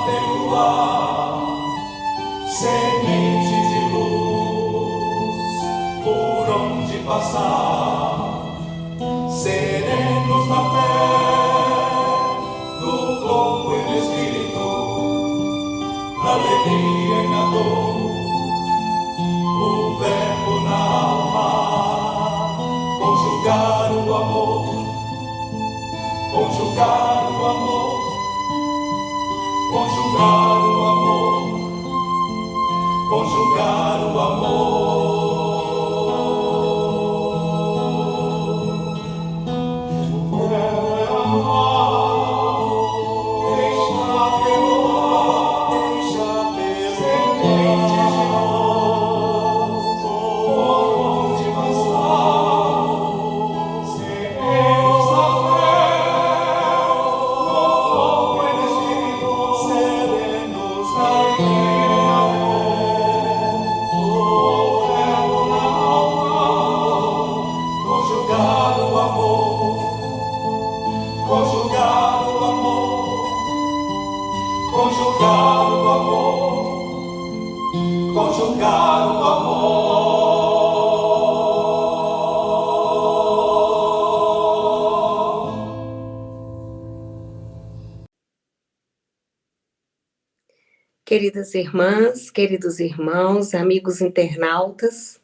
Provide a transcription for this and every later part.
atenuar, sementes de luz por onde passar, serenos na fé, no corpo e no espírito, na alegria e na dor, o verbo na alma, conjugar o amor, conjugar o amor, conjugar o amor, conjugar o amor. O verbo é amar, deixa perdoar, deixa sementes de luz por onde passar, serenos na fé, no corpo e no espírito, serenos na alegria, o verbo na alma, conjugar o amor, conjugar o amor, conjugar o amor, conjugar o amor. Queridas irmãs, queridos irmãos, amigos internautas,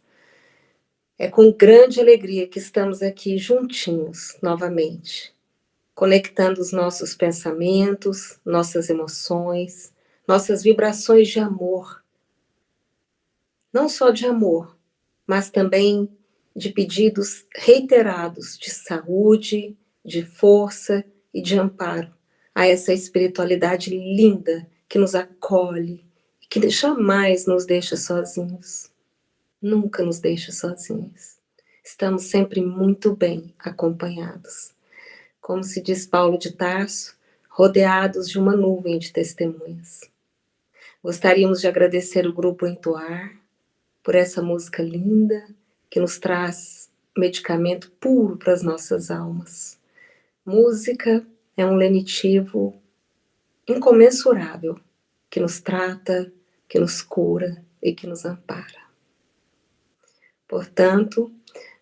é com grande alegria que estamos aqui juntinhos novamente, conectando os nossos pensamentos, nossas emoções, nossas vibrações de amor. Não só de amor, mas também de pedidos reiterados de saúde, de força e de amparo a essa espiritualidade linda que nos acolhe e que jamais nos deixa sozinhos. Nunca nos deixa sozinhos. Estamos sempre muito bem acompanhados. Como se diz Paulo de Tarso, rodeados de uma nuvem de testemunhas. Gostaríamos de agradecer o Grupo Entoar por essa música linda que nos traz medicamento puro para as nossas almas. Música é um lenitivo incomensurável que nos trata, que nos cura e que nos ampara. Portanto,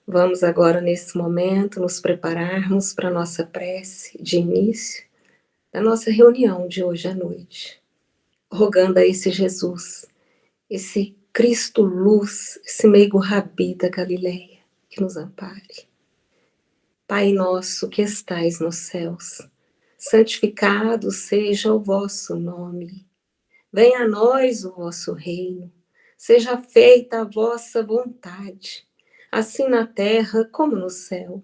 vamos agora nesse momento nos prepararmos para a nossa prece de início da nossa reunião de hoje à noite, rogando a esse Jesus, esse Cristo luz, esse meigo Rabi da Galileia, que nos ampare. Pai nosso que estais nos céus, santificado seja o vosso nome. Venha a nós o vosso reino, seja feita a vossa vontade, assim na terra como no céu.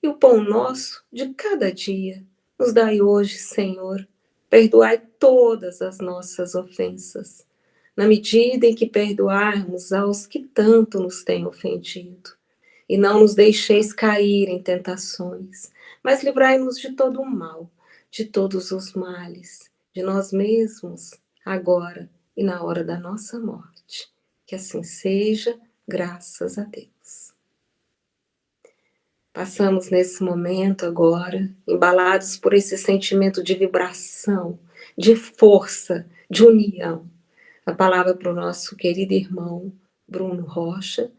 E o pão nosso de cada dia nos dai hoje, Senhor. Perdoai todas as nossas ofensas, na medida em que perdoarmos aos que tanto nos têm ofendido. E não nos deixeis cair em tentações, mas livrai-nos de todo o mal, de todos os males, de nós mesmos, agora e na hora da nossa morte. Que assim seja, graças a Deus. Passamos nesse momento agora, embalados por esse sentimento de vibração, de força, de união. A palavra para o nosso querido irmão Bruno Rocha,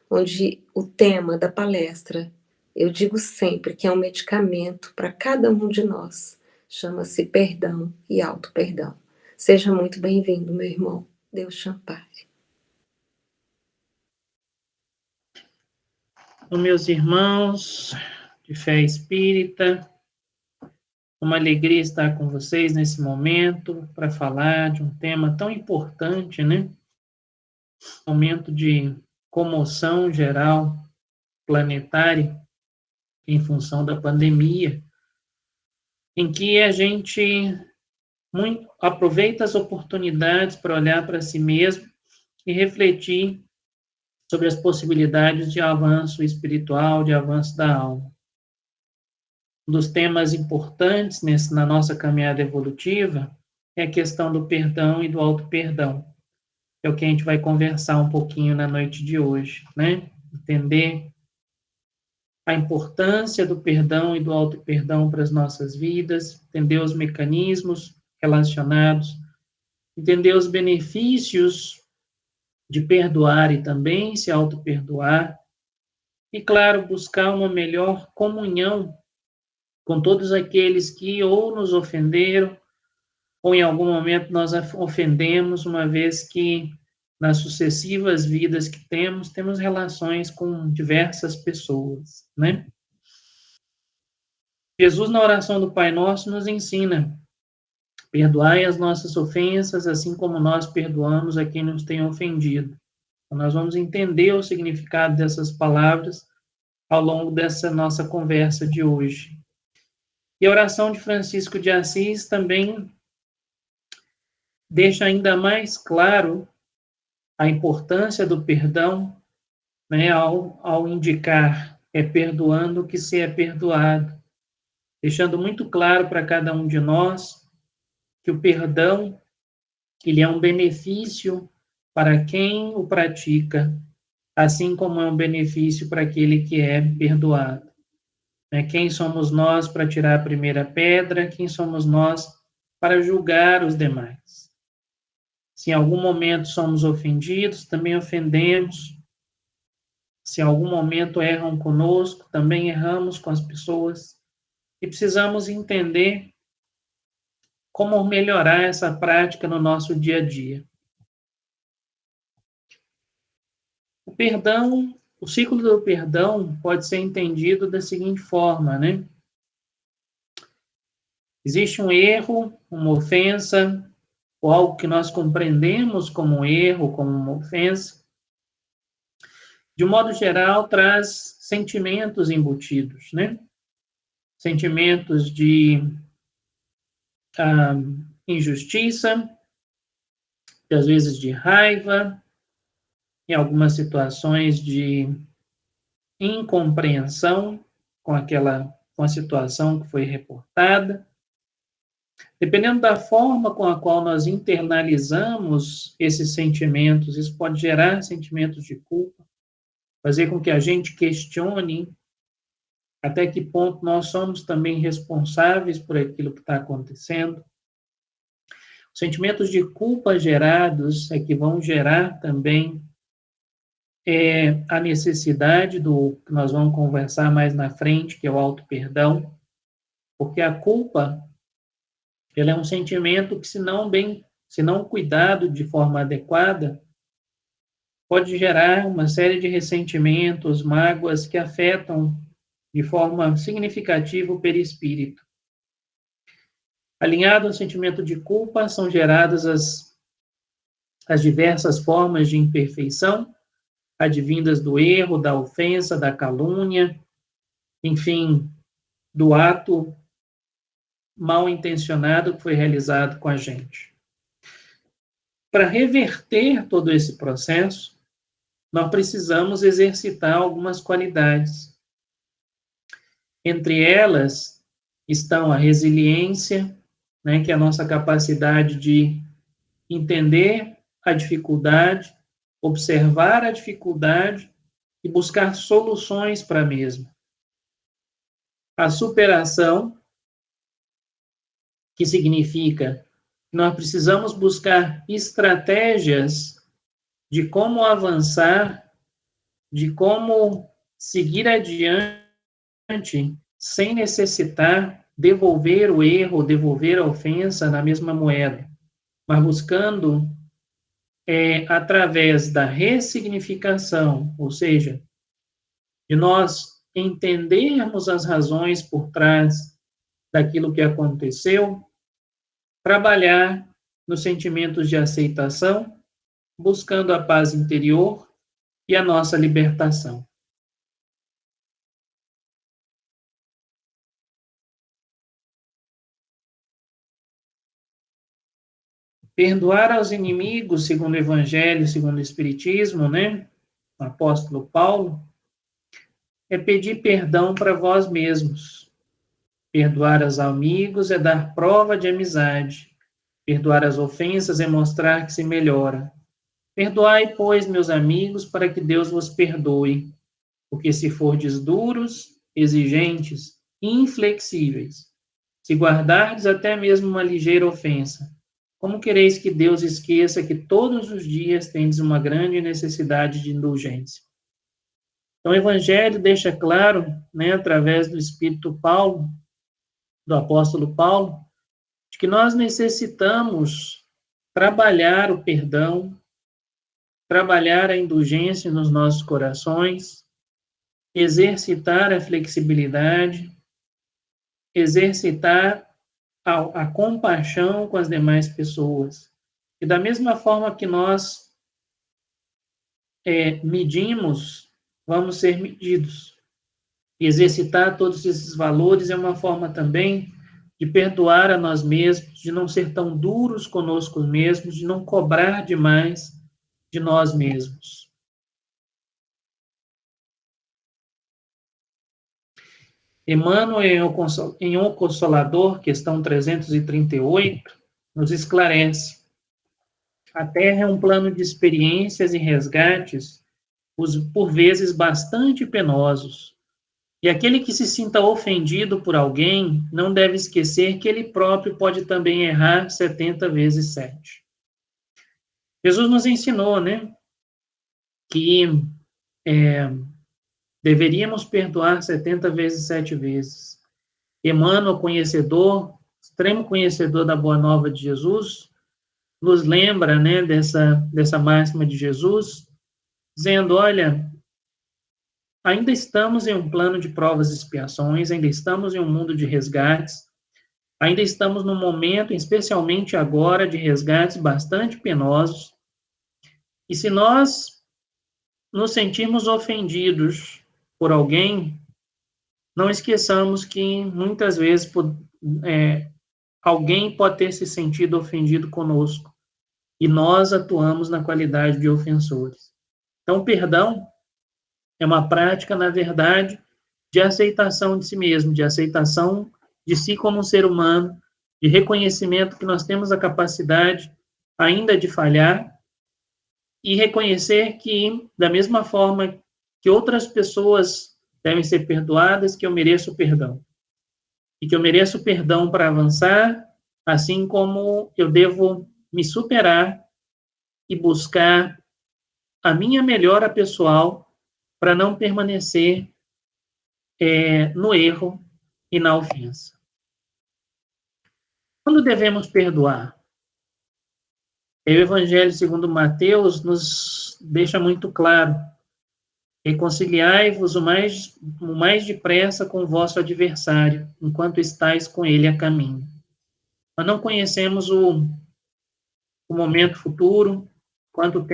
onde o tema da palestra, eu digo sempre que é um medicamento para cada um de nós, chama-se perdão e auto-perdão. Seja muito bem-vindo, meu irmão. Deus te ampare. Meus irmãos de fé espírita, uma alegria estar com vocês nesse momento para falar de um tema tão importante, né? Momento de comoção geral planetária em função da pandemia, em que a gente aproveita as oportunidades para olhar para si mesmo e refletir sobre as possibilidades de avanço espiritual, de avanço da alma. Um dos temas importantes na nossa caminhada evolutiva é a questão do perdão e do auto-perdão. É o que a gente vai conversar um pouquinho na noite de hoje, né? Entender a importância do perdão e do auto-perdão para as nossas vidas, entender os mecanismos relacionados entender os benefícios de perdoar e também se auto-perdoar, e, claro, buscar uma melhor comunhão com todos aqueles que ou nos ofenderam, ou em algum momento nós ofendemos, uma vez que nas sucessivas vidas que temos relações com diversas pessoas, né? Jesus, na oração do Pai Nosso, nos ensina: perdoai as nossas ofensas, assim como nós perdoamos a quem nos tem ofendido. Então, nós vamos entender o significado dessas palavras ao longo dessa nossa conversa de hoje. E a oração de Francisco de Assis também deixa ainda mais claro a importância do perdão, né, ao indicar: é perdoando que se é perdoado, deixando muito claro para cada um de nós que o perdão, ele é um benefício para quem o pratica, assim como é um benefício para aquele que é perdoado. Quem somos nós para tirar a primeira pedra? Quem somos nós para julgar os demais? Se em algum momento somos ofendidos, também ofendemos. Se em algum momento erram conosco, também erramos com as pessoas. E precisamos entender como melhorar essa prática no nosso dia a dia. O perdão, o ciclo do perdão pode ser entendido da seguinte forma, né? Existe um erro, uma ofensa, ou algo que nós compreendemos como um erro, como uma ofensa. De um modo geral, traz sentimentos embutidos, né? Sentimentos de injustiça, às vezes de raiva, em algumas situações de incompreensão com a situação que foi reportada. Dependendo da forma com a qual nós internalizamos esses sentimentos, isso pode gerar sentimentos de culpa, fazer com que a gente questione até que ponto nós somos também responsáveis por aquilo que está acontecendo. Os sentimentos de culpa gerados é que vão gerar também a necessidade do que nós vamos conversar mais na frente, que é o auto-perdão, porque a culpa, ela é um sentimento que, se não cuidado de forma adequada, pode gerar uma série de ressentimentos, mágoas que afetam de forma significativa o perispírito. Alinhado ao sentimento de culpa, são geradas as diversas formas de imperfeição, advindas do erro, da ofensa, da calúnia, enfim, do ato mal intencionado que foi realizado com a gente. Para reverter todo esse processo, nós precisamos exercitar algumas qualidades. Entre elas estão a resiliência, que é a nossa capacidade de entender a dificuldade, observar a dificuldade e buscar soluções para a mesma. A superação, que significa que nós precisamos buscar estratégias de como avançar, de como seguir adiante, sem necessitar devolver o erro, devolver a ofensa na mesma moeda, mas buscando, através da ressignificação, ou seja, de nós entendermos as razões por trás daquilo que aconteceu, trabalhar nos sentimentos de aceitação, buscando a paz interior e a nossa libertação. Perdoar aos inimigos, segundo o Evangelho, segundo o Espiritismo, o apóstolo Paulo, é pedir perdão para vós mesmos. Perdoar aos amigos é dar prova de amizade. Perdoar as ofensas é mostrar que se melhora. Perdoai, pois, meus amigos, para que Deus vos perdoe. Porque se fordes duros, exigentes, inflexíveis, se guardardes até mesmo uma ligeira ofensa, como quereis que Deus esqueça que todos os dias tendes uma grande necessidade de indulgência? Então, o Evangelho deixa claro, né, através do Espírito Paulo, do apóstolo Paulo, de que nós necessitamos trabalhar o perdão, trabalhar a indulgência nos nossos corações, exercitar a flexibilidade, exercitar a compaixão com as demais pessoas. E da mesma forma que nós medimos, vamos ser medidos. E exercitar todos esses valores é uma forma também de perdoar a nós mesmos, de não ser tão duros conosco mesmos, de não cobrar demais de nós mesmos. Emmanuel, em O Consolador, questão 338, nos esclarece: a Terra é um plano de experiências e resgates, por vezes bastante penosos, e aquele que se sinta ofendido por alguém não deve esquecer que ele próprio pode também errar 70 vezes 7. Jesus nos ensinou, né, que deveríamos perdoar 70 vezes 7 vezes. Emmanuel, conhecedor, extremo conhecedor da Boa Nova de Jesus, nos lembra, né, dessa máxima de Jesus, dizendo, olha, ainda estamos em um plano de provas e expiações, ainda estamos em um mundo de resgates, ainda estamos num momento, especialmente agora, de resgates bastante penosos, e se nós nos sentirmos ofendidos por alguém, não esqueçamos que muitas vezes alguém pode ter se sentido ofendido conosco, e nós atuamos na qualidade de ofensores. Então, o perdão é uma prática, na verdade, de aceitação de si mesmo, de aceitação de si como um ser humano, de reconhecimento que nós temos a capacidade ainda de falhar, e reconhecer que, da mesma forma que outras pessoas devem ser perdoadas, que eu mereço perdão. E que eu mereço perdão para avançar, assim como eu devo me superar e buscar a minha melhora pessoal para não permanecer no erro e na ofensa. Quando devemos perdoar? O Evangelho segundo Mateus nos deixa muito claro: reconciliai-vos o mais depressa com o vosso adversário, enquanto estáis com ele a caminho. Nós não conhecemos o momento futuro, quanto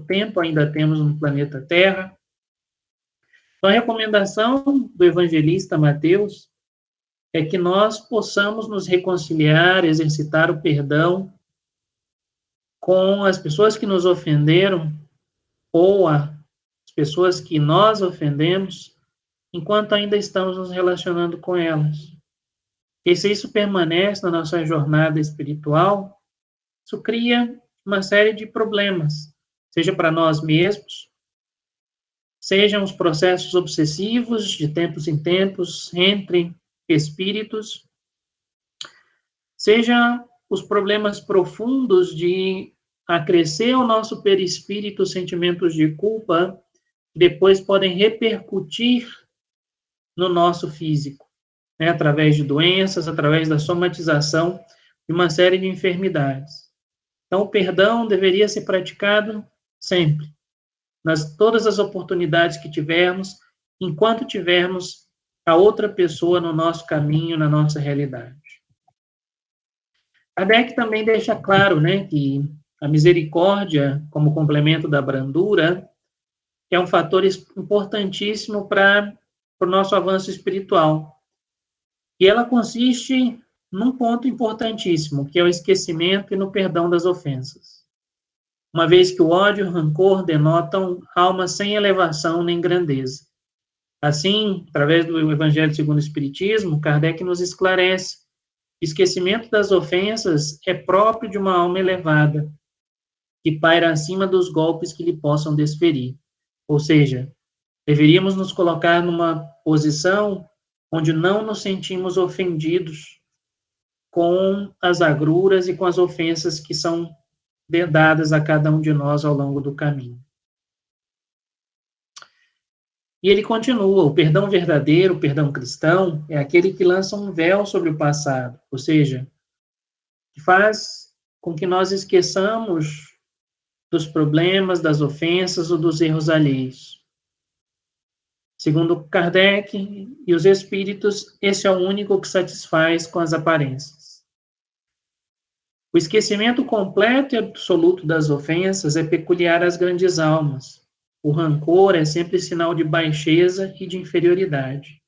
tempo ainda temos no planeta Terra. Então, a recomendação do evangelista Mateus é que nós possamos nos reconciliar, exercitar o perdão com as pessoas que nos ofenderam ou as pessoas que nós ofendemos, enquanto ainda estamos nos relacionando com elas. E se isso permanece na nossa jornada espiritual, isso cria uma série de problemas, seja para nós mesmos, sejam os processos obsessivos de tempos em tempos entre espíritos, seja os problemas profundos de acrescer ao nosso perispírito sentimentos de culpa, que depois podem repercutir no nosso físico, né, através de doenças, através da somatização de uma série de enfermidades. Então, o perdão deveria ser praticado sempre, todas as oportunidades que tivermos, enquanto tivermos a outra pessoa no nosso caminho, na nossa realidade. Kardec também deixa claro, né, que a misericórdia, como complemento da brandura, é um fator importantíssimo para o nosso avanço espiritual. E ela consiste num ponto importantíssimo, que é o esquecimento e no perdão das ofensas. Uma vez que o ódio e o rancor denotam alma sem elevação nem grandeza. Assim, através do Evangelho segundo o Espiritismo, Kardec nos esclarece: o esquecimento das ofensas é próprio de uma alma elevada, que paira acima dos golpes que lhe possam desferir. Ou seja, deveríamos nos colocar numa posição onde não nos sentimos ofendidos com as agruras e com as ofensas que são dadas a cada um de nós ao longo do caminho. E ele continua: o perdão verdadeiro, o perdão cristão, é aquele que lança um véu sobre o passado, ou seja, que faz com que nós esqueçamos dos problemas, das ofensas ou dos erros alheios. Segundo Kardec e os espíritos, esse é o único que satisfaz com as aparências. O esquecimento completo e absoluto das ofensas é peculiar às grandes almas. O rancor é sempre sinal de baixeza e de inferioridade.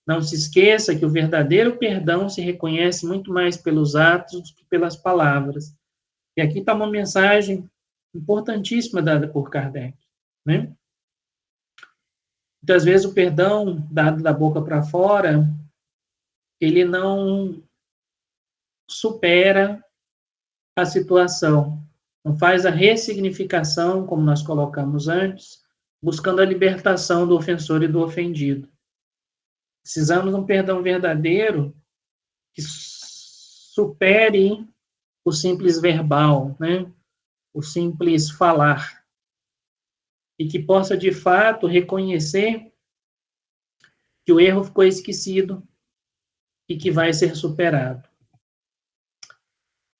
Não se esqueça que o verdadeiro perdão se reconhece muito mais pelos atos do que pelas palavras. E aqui está uma mensagem importantíssima dada por Kardec, né? Muitas vezes o perdão dado da boca para fora, ele não supera a situação, não faz a ressignificação, como nós colocamos antes, buscando a libertação do ofensor e do ofendido. Precisamos de um perdão verdadeiro que supere o simples verbal, né? O simples falar, e que possa, de fato, reconhecer que o erro ficou esquecido e que vai ser superado.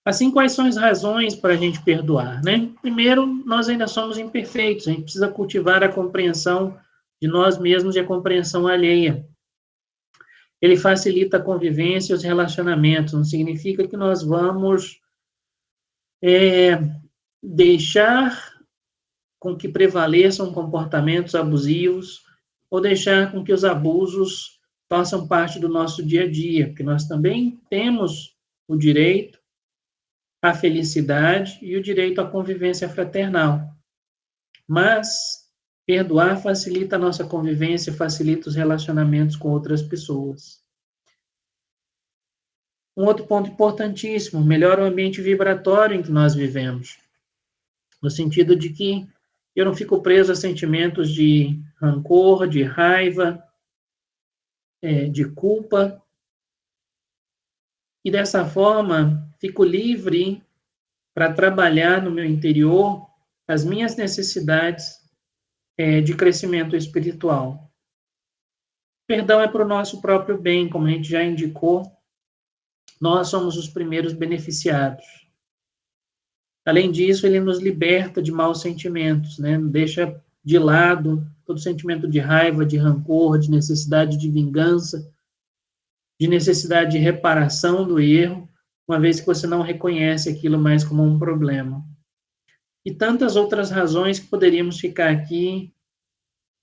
Assim, quais são as razões para a gente perdoar, né? Primeiro, nós ainda somos imperfeitos, a gente precisa cultivar a compreensão de nós mesmos e a compreensão alheia. Ele facilita a convivência e os relacionamentos, não significa que nós vamos deixar com que prevaleçam comportamentos abusivos ou deixar com que os abusos façam parte do nosso dia a dia, porque nós também temos o direito à felicidade e o direito à convivência fraternal. Mas perdoar facilita a nossa convivência, facilita os relacionamentos com outras pessoas. Um outro ponto importantíssimo: melhora o ambiente vibratório em que nós vivemos, no sentido de que eu não fico preso a sentimentos de rancor, de raiva, de culpa, e dessa forma fico livre para trabalhar no meu interior as minhas necessidades de crescimento espiritual. Perdão é para o nosso próprio bem, como a gente já indicou, nós somos os primeiros beneficiados. Além disso, ele nos liberta de maus sentimentos, né? Deixa de lado todo sentimento de raiva, de rancor, de necessidade de vingança, de necessidade de reparação do erro, uma vez que você não reconhece aquilo mais como um problema. E tantas outras razões que poderíamos ficar aqui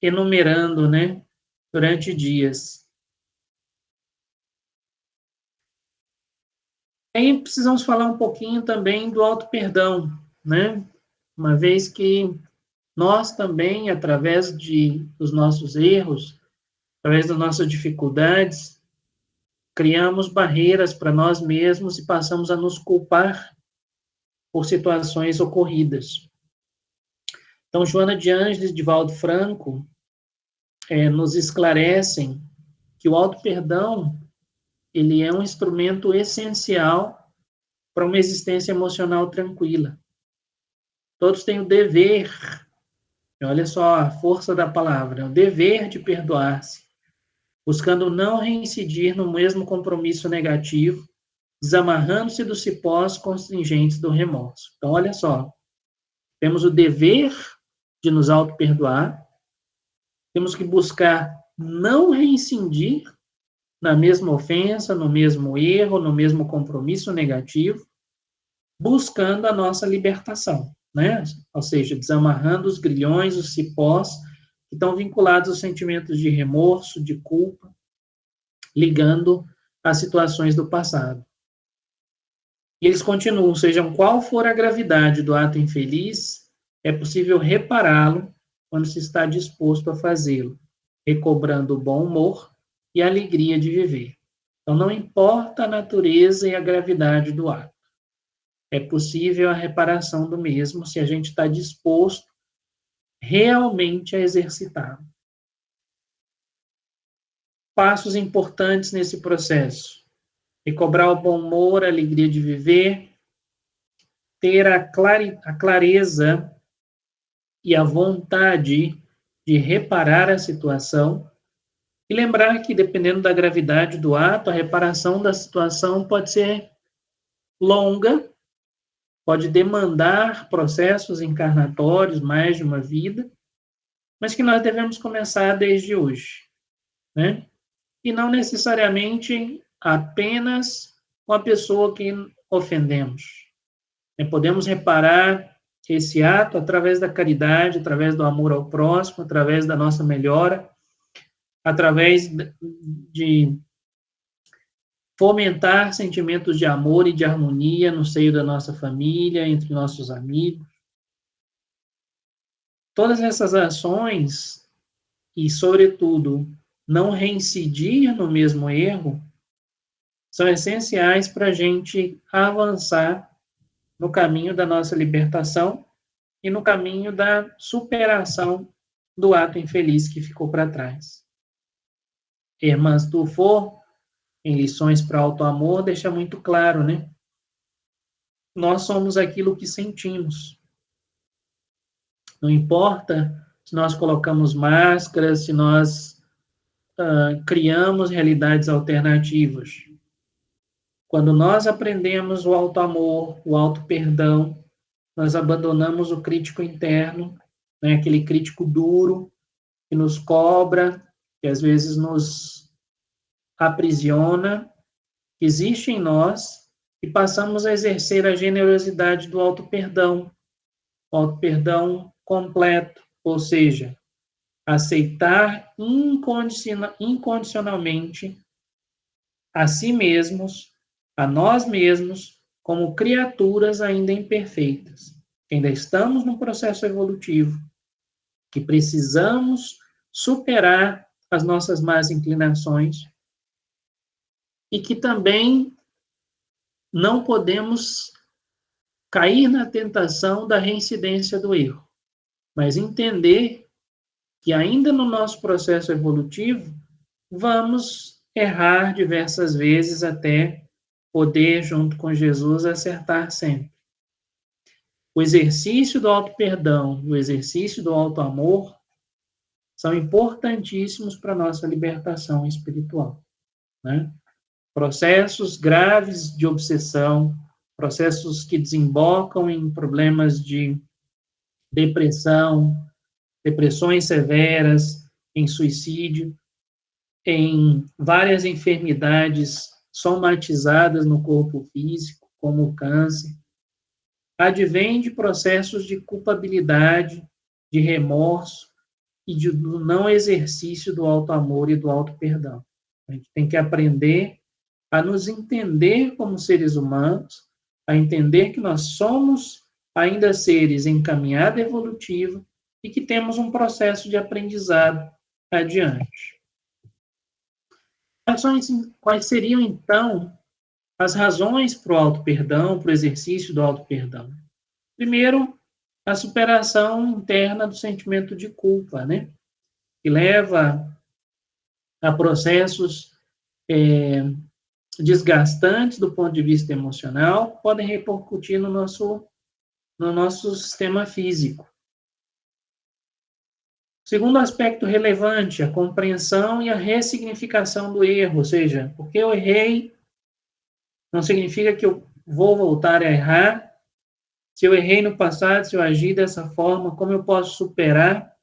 enumerando, né, durante dias. Aí precisamos falar um pouquinho também do auto-perdão, né? Uma vez que nós também, através dos nossos erros, através das nossas dificuldades, criamos barreiras para nós mesmos e passamos a nos culpar por situações ocorridas. Então, Joana de Ângeles e Divaldo Franco nos esclarecem que o auto-perdão ele é um instrumento essencial para uma existência emocional tranquila. Todos têm o dever, olha só a força da palavra, o dever de perdoar-se, buscando não reincidir no mesmo compromisso negativo, desamarrando-se dos cipós constringentes do remorso. Então, olha só, temos o dever de nos auto-perdoar, temos que buscar não reincidir na mesma ofensa, no mesmo erro, no mesmo compromisso negativo, buscando a nossa libertação, né? Ou seja, desamarrando os grilhões, os cipós, que estão vinculados aos sentimentos de remorso, de culpa, ligando às situações do passado. E eles continuam: sejam qual for a gravidade do ato infeliz, é possível repará-lo quando se está disposto a fazê-lo, recobrando o bom humor e a alegria de viver. Então, não importa a natureza e a gravidade do ato. É possível a reparação do mesmo se a gente está disposto realmente a exercitá-lo. Passos importantes nesse processo. recobrar o bom humor, a alegria de viver, ter a clareza e a vontade de reparar a situação, e lembrar que, dependendo da gravidade do ato, a reparação da situação pode ser longa, pode demandar processos encarnatórios, mais de uma vida, mas que nós devemos começar desde hoje, né? E não necessariamente apenas com a pessoa que ofendemos. Podemos reparar esse ato através da caridade, através do amor ao próximo, através da nossa melhora, através de fomentar sentimentos de amor e de harmonia no seio da nossa família, entre nossos amigos. Todas essas ações, e, sobretudo, não reincidir no mesmo erro, são essenciais para a gente avançar no caminho da nossa libertação e no caminho da superação do ato infeliz que ficou para trás. Hermãs Dufour, em Lições para o Auto-Amor, deixa muito claro, né? Nós somos aquilo que sentimos. Não importa se nós colocamos máscaras, se nós criamos realidades alternativas. Quando nós aprendemos o auto-amor, o auto-perdão, nós abandonamos o crítico interno, né, aquele crítico duro que nos cobra, que às vezes nos aprisiona, que existe em nós, e passamos a exercer a generosidade do auto-perdão, o auto-perdão completo, ou seja, aceitar incondicionalmente a si mesmos, a nós mesmos, como criaturas ainda imperfeitas, que ainda estamos num processo evolutivo, que precisamos superar as nossas más inclinações e que também não podemos cair na tentação da reincidência do erro, mas entender que ainda no nosso processo evolutivo vamos errar diversas vezes até poder, junto com Jesus, acertar sempre. O exercício do auto-perdão, o exercício do auto-amor são importantíssimos para a nossa libertação espiritual, né? Processos graves de obsessão, processos que desembocam em problemas de depressão, depressões severas, em suicídio, em várias enfermidades somatizadas no corpo físico, como o câncer, advém de processos de culpabilidade, de remorso e do não exercício do auto-amor e do auto-perdão. A gente tem que aprender a nos entender como seres humanos, a entender que nós somos ainda seres em caminhada evolutiva e que temos um processo de aprendizado adiante. Quais seriam, então, as razões para o auto-perdão, para o exercício do auto-perdão? Primeiro, a superação interna do sentimento de culpa, né? Que leva a processos desgastantes do ponto de vista emocional, podem repercutir no nosso sistema físico. Segundo aspecto relevante, a compreensão e a ressignificação do erro, ou seja, porque eu errei, não significa que eu vou voltar a errar. Se eu errei no passado, se eu agi dessa forma, como eu posso superar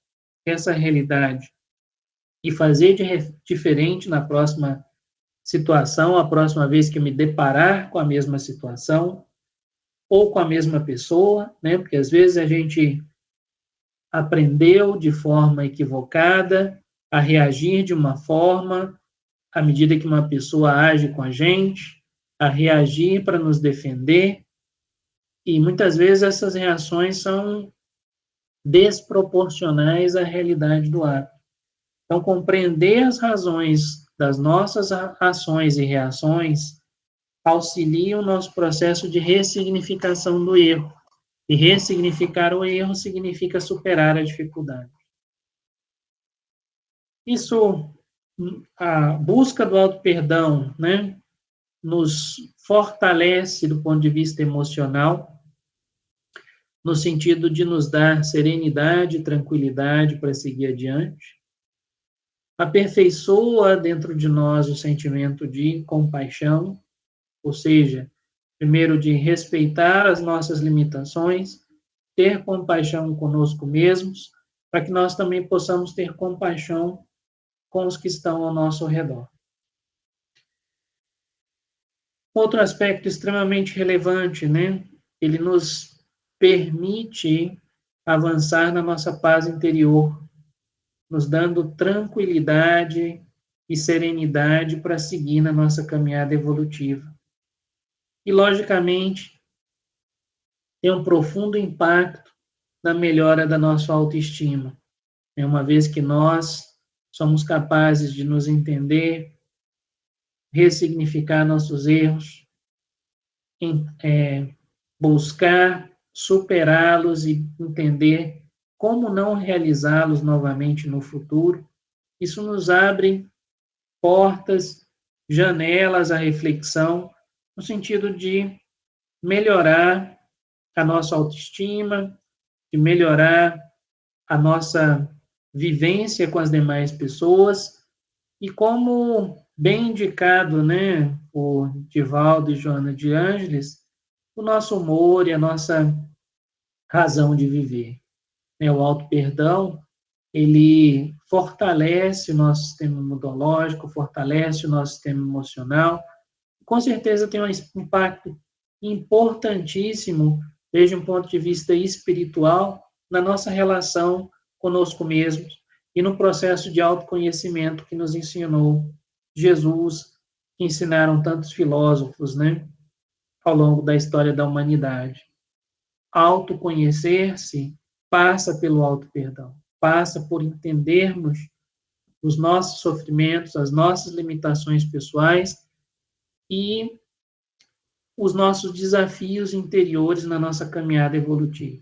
essa realidade e fazer diferente na próxima situação, a próxima vez que eu me deparar com a mesma situação ou com a mesma pessoa, né? Porque às vezes a gente aprendeu de forma equivocada a reagir de uma forma à medida que uma pessoa age com a gente, a reagir para nos defender, e muitas vezes essas reações são desproporcionais à realidade do ato. Então, compreender as razões das nossas ações e reações auxilia o nosso processo de ressignificação do erro. E ressignificar o erro significa superar a dificuldade. Isso, a busca do auto-perdão, né? nos fortalece do ponto de vista emocional, no sentido de nos dar serenidade e tranquilidade para seguir adiante. Aperfeiçoa dentro de nós o sentimento de compaixão, ou seja, primeiro de respeitar as nossas limitações, ter compaixão conosco mesmos, para que nós também possamos ter compaixão com os que estão ao nosso redor. Outro aspecto extremamente relevante, né? Ele nos permite avançar na nossa paz interior, nos dando tranquilidade e serenidade para seguir na nossa caminhada evolutiva. E, logicamente, tem um profundo impacto na melhora da nossa autoestima, uma vez que nós somos capazes de nos entender, ressignificar nossos erros, buscar superá-los e entender como não realizá-los novamente no futuro. Isso nos abre portas, janelas à reflexão, no sentido de melhorar a nossa autoestima, de melhorar a nossa vivência com as demais pessoas, e como bem indicado, né, por Divaldo e Joana de Ângeles, o nosso humor e a nossa razão de viver. O auto-perdão, ele fortalece o nosso sistema imunológico, fortalece o nosso sistema emocional, com certeza tem um impacto importantíssimo, desde um ponto de vista espiritual, na nossa relação conosco mesmos e no processo de autoconhecimento que nos ensinou Jesus, que ensinaram tantos filósofos, né, ao longo da história da humanidade. Autoconhecer-se passa pelo auto-perdão, passa por entendermos os nossos sofrimentos, as nossas limitações pessoais e os nossos desafios interiores na nossa caminhada evolutiva.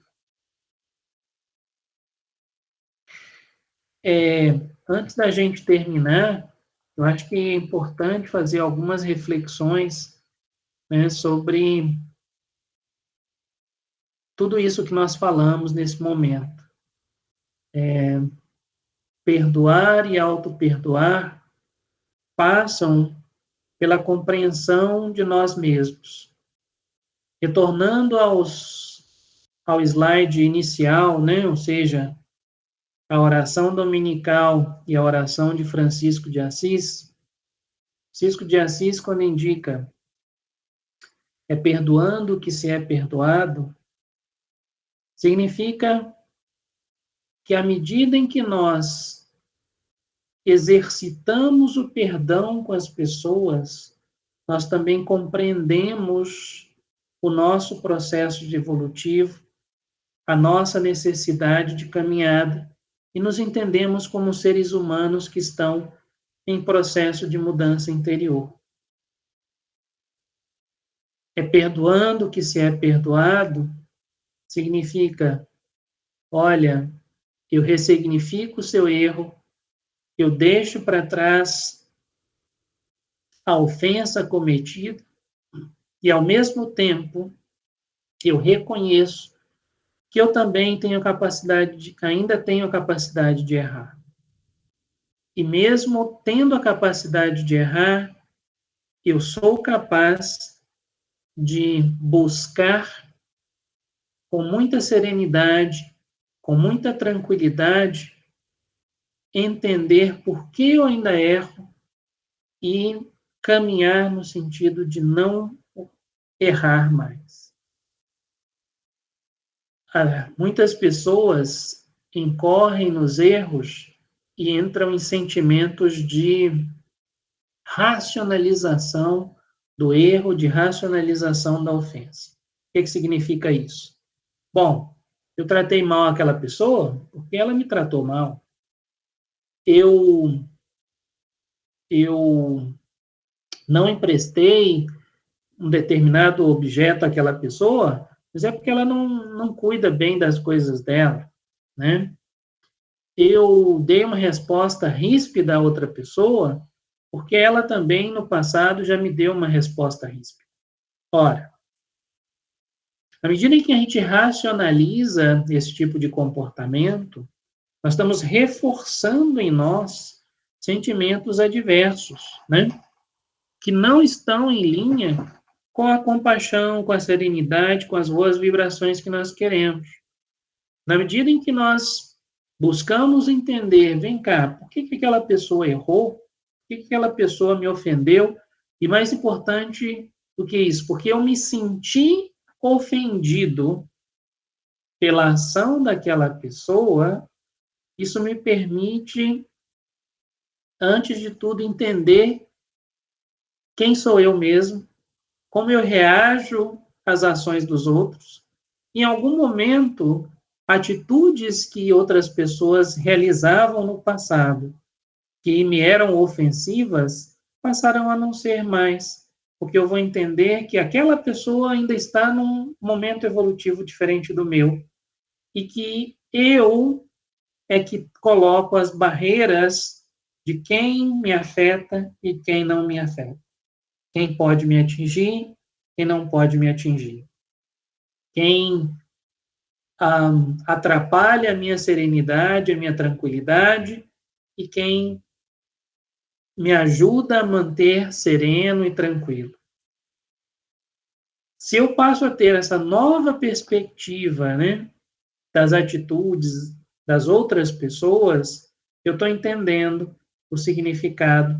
Antes da gente terminar, eu acho que é importante fazer algumas reflexões, né, sobre tudo isso que nós falamos nesse momento. Perdoar e auto-perdoar passam pela compreensão de nós mesmos. Retornando ao slide inicial, né, ou seja, a oração dominical e a oração de Francisco de Assis, Francisco de Assis, quando indica perdoando o que se é perdoado, significa que à medida em que nós exercitamos o perdão com as pessoas, nós também compreendemos o nosso processo de evolutivo, a nossa necessidade de caminhada, e nos entendemos como seres humanos que estão em processo de mudança interior. Perdoando o que se é perdoado, significa, olha, eu ressignifico o seu erro, eu deixo para trás a ofensa cometida e, ao mesmo tempo, eu reconheço que eu também tenho ainda tenho a capacidade de errar. E mesmo tendo a capacidade de errar, eu sou capaz de buscar com muita serenidade, com muita tranquilidade, entender por que eu ainda erro e caminhar no sentido de não errar mais. Muitas pessoas incorrem nos erros e entram em sentimentos de racionalização do erro, de racionalização da ofensa. O que significa isso? Bom, eu tratei mal aquela pessoa porque ela me tratou mal. Eu não emprestei um determinado objeto àquela pessoa, mas é porque ela não cuida bem das coisas dela, né? Eu dei uma resposta ríspida a outra pessoa porque ela também, no passado, já me deu uma resposta ríspida. Ora, à medida em que a gente racionaliza esse tipo de comportamento, nós estamos reforçando em nós sentimentos adversos, né? Que não estão em linha com a compaixão, com a serenidade, com as boas vibrações que nós queremos. Na medida em que nós buscamos entender, vem cá, por que aquela pessoa errou? Por que aquela pessoa me ofendeu? E mais importante do que isso, porque eu me senti ofendido pela ação daquela pessoa, isso me permite, antes de tudo, entender quem sou eu mesmo, como eu reajo às ações dos outros. Em algum momento, atitudes que outras pessoas realizavam no passado, que me eram ofensivas, passaram a não ser mais, porque eu vou entender que aquela pessoa ainda está num momento evolutivo diferente do meu, e que eu é que coloco as barreiras de quem me afeta e quem não me afeta. Quem pode me atingir, quem não pode me atingir. Quem atrapalha a minha serenidade, a minha tranquilidade, e quem me ajuda a manter sereno e tranquilo. Se eu passo a ter essa nova perspectiva, né, das atitudes das outras pessoas, eu estou entendendo o significado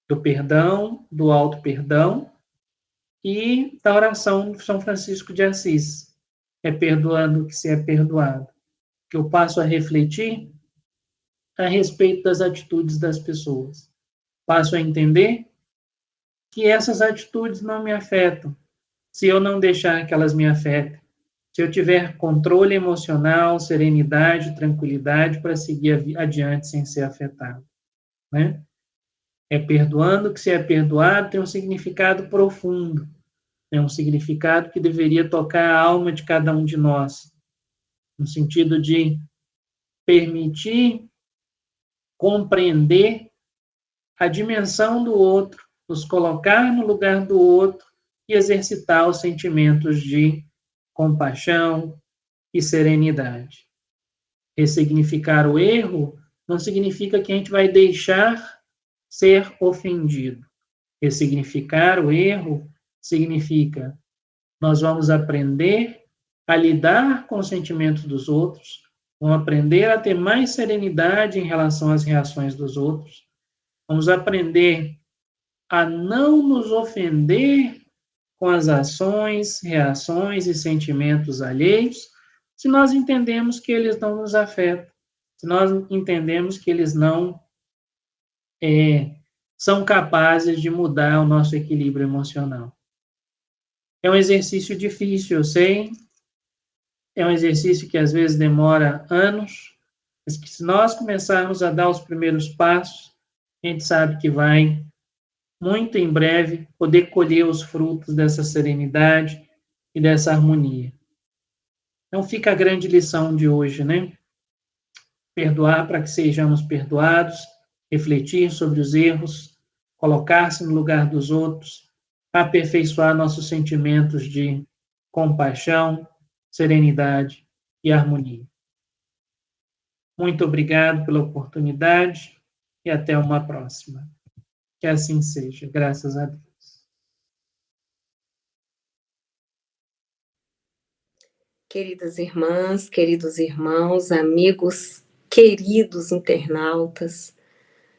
do perdão, do auto-perdão e da oração de São Francisco de Assis. É perdoando que se é perdoado. Que eu passo a refletir a respeito das atitudes das pessoas. Passo a entender que essas atitudes não me afetam, se eu não deixar que elas me afetem. Se eu tiver controle emocional, serenidade, tranquilidade para seguir adiante sem ser afetado, né? É perdoando que se é perdoado tem um significado profundo, é um significado que deveria tocar a alma de cada um de nós, no sentido de permitir compreender a dimensão do outro, nos colocar no lugar do outro e exercitar os sentimentos de compaixão e serenidade. Ressignificar o erro não significa que a gente vai deixar ser ofendido. Ressignificar o erro significa nós vamos aprender a lidar com os sentimentos dos outros, vamos aprender a ter mais serenidade em relação às reações dos outros, vamos aprender a não nos ofender com as ações, reações e sentimentos alheios, se nós entendemos que eles não nos afetam, se nós entendemos que eles não são capazes de mudar o nosso equilíbrio emocional. É um exercício difícil, eu sei, é um exercício que às vezes demora anos, mas que se nós começarmos a dar os primeiros passos, a gente sabe que vai, muito em breve, poder colher os frutos dessa serenidade e dessa harmonia. Então fica a grande lição de hoje, né? Perdoar para que sejamos perdoados, refletir sobre os erros, colocar-se no lugar dos outros, aperfeiçoar nossos sentimentos de compaixão, serenidade e harmonia. Muito obrigado pela oportunidade e até uma próxima. Que assim seja, graças a Deus. Queridas irmãs, queridos irmãos, amigos, queridos internautas,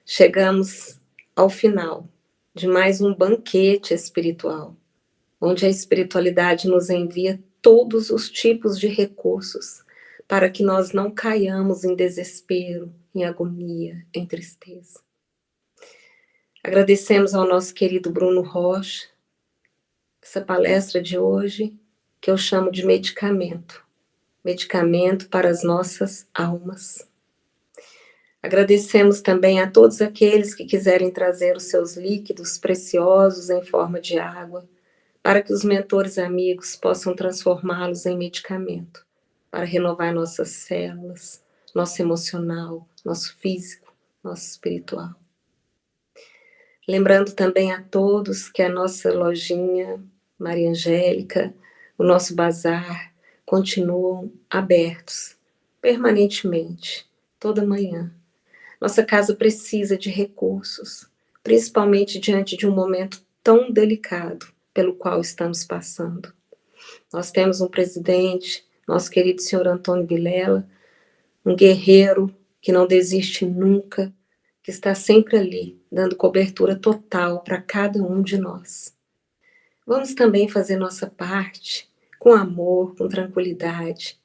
chegamos ao final de mais um banquete espiritual, onde a espiritualidade nos envia todos os tipos de recursos para que nós não caiamos em desespero, em agonia, em tristeza. Agradecemos ao nosso querido Bruno Rocha essa palestra de hoje, que eu chamo de medicamento para as nossas almas. Agradecemos também a todos aqueles que quiserem trazer os seus líquidos preciosos em forma de água, para que os mentores amigos possam transformá-los em medicamento, para renovar nossas células, nosso emocional, nosso físico, nosso espiritual. Lembrando também a todos que a nossa lojinha Maria Angélica, o nosso bazar, continuam abertos permanentemente, toda manhã. Nossa casa precisa de recursos, principalmente diante de um momento tão delicado pelo qual estamos passando. Nós temos um presidente, nosso querido senhor Antônio Vilela, um guerreiro que não desiste nunca, que está sempre ali, dando cobertura total para cada um de nós. Vamos também fazer nossa parte, com amor, com tranquilidade.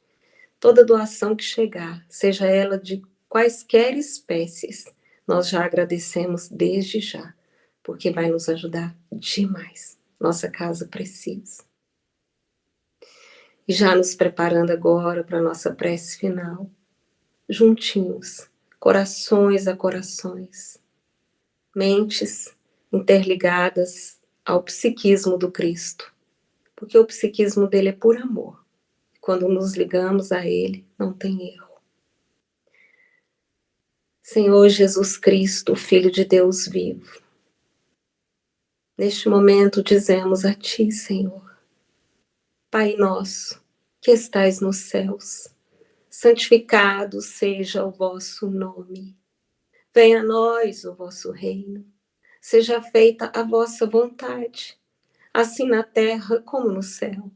Toda doação que chegar, seja ela de quaisquer espécies, nós já agradecemos desde já, porque vai nos ajudar demais. Nossa casa precisa. E já nos preparando agora para a nossa prece final, juntinhos, corações a corações, mentes interligadas ao psiquismo do Cristo, porque o psiquismo dele é por amor. Quando nos ligamos a ele, não tem erro. Senhor Jesus Cristo, Filho de Deus vivo, neste momento dizemos a Ti, Senhor, Pai nosso, que estais nos céus, santificado seja o vosso nome. Venha a nós o vosso reino. Seja feita a vossa vontade, assim na terra como no céu.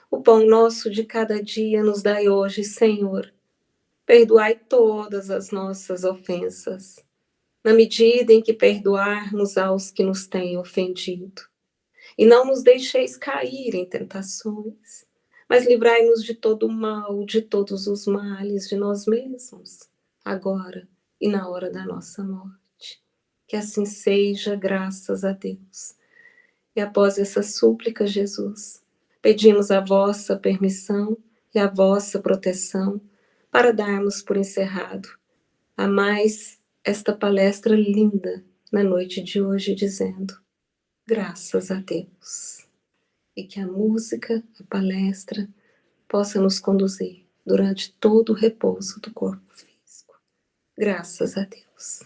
O pão nosso de cada dia nos dai hoje, Senhor. Perdoai todas as nossas ofensas, na medida em que perdoarmos aos que nos têm ofendido. E não nos deixeis cair em tentações, mas livrai-nos de todo o mal, de todos os males, de nós mesmos, agora e na hora da nossa morte. Que assim seja, graças a Deus. E após essa súplica, Jesus, pedimos a vossa permissão e a vossa proteção para darmos por encerrado a mais esta palestra linda na noite de hoje, dizendo graças a Deus. E que a música, a palestra, possa nos conduzir durante todo o repouso do corpo físico. Graças a Deus.